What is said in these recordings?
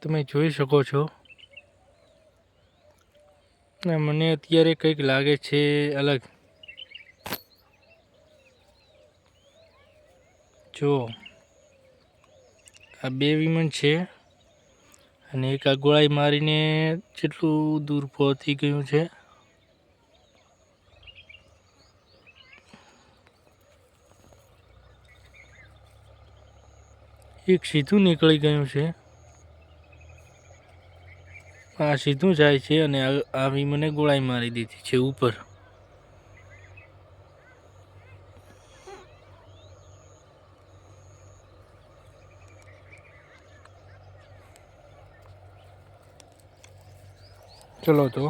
તમે જોઈ શકો છો ને મને અત્યારે કંઈક લાગે છે અલગ। જો આ બે વિમાન છે અને એક આ ગોળાઈ મારીને કેટલું દૂર પહોંચી ગયું છે। એક સીધું નીકળી ગયું છે, આ સીધું જાય છે અને આ વિમાને ગોળાઈ મારી દીધી છે ઉપર। ચલો તો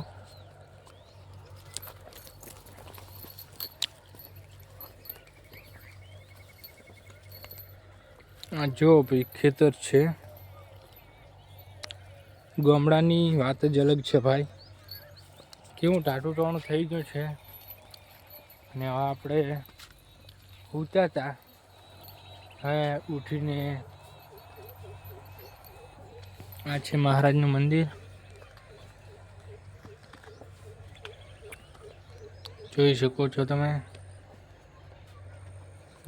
આ જો ભાઈ ખેતર છે, ગામડાની વાત જ અલગ છે ભાઈ। કેવું ટાટું ટોણું થઈ ગયું છે અને આપણે સૂતા હતા, હવે ઉઠીને આ છે મહારાજનું મંદિર, જોઈ શકો છો તમે।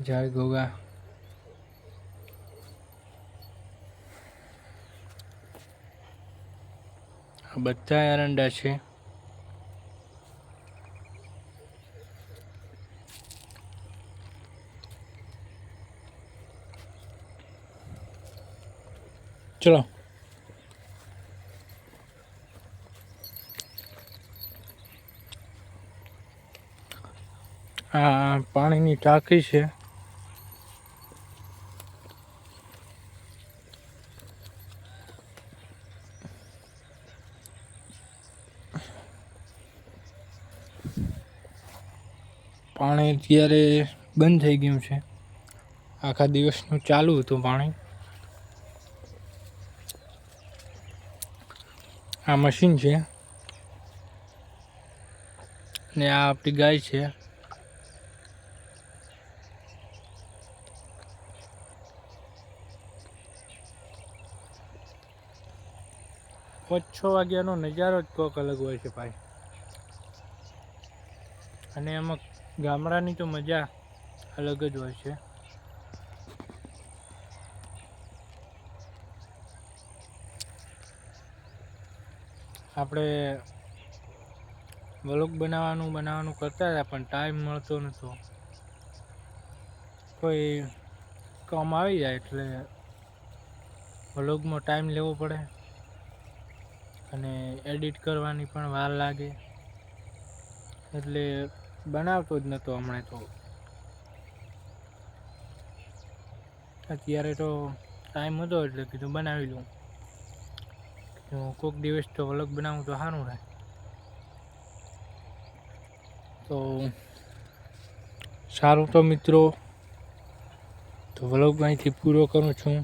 જય ગોગા। બધા એરંડા છે, ચલો આ પાણીની ટાંકી છે, પાણી અત્યારે બંધ થઈ ગયું છે, આખા દિવસનું ચાલુ હતું પાણી। આ મશીન છે ને આ આપણી ગાય છે, પાંચ 6 વાગ્યાનો નજારો જ કોક અલગ હોય છે ભાઈ। અને એમાં ગામડાની તો મજા અલગ જ હોય છે। આપણે વ્લોગ બનાવવાનું કરતા હતા પણ ટાઈમ મળતો નહોતો, કોઈ કામ આવી જાય એટલે વ્લોગમાં ટાઈમ લેવો પડે અને એડિટ કરવાની પણ વાર લાગે, એટલે બનાવતો જ નહોતો હમણાં તો। અત્યારે તો ટાઈમ હતો એટલે કીધું બનાવી લઉં, કોઈક દિવસ તો વ્લોગ બનાવું તો સારું રહે। તો સારું તો મિત્રો, તો વ્લોગ અહીંથી પૂરો કરું છું।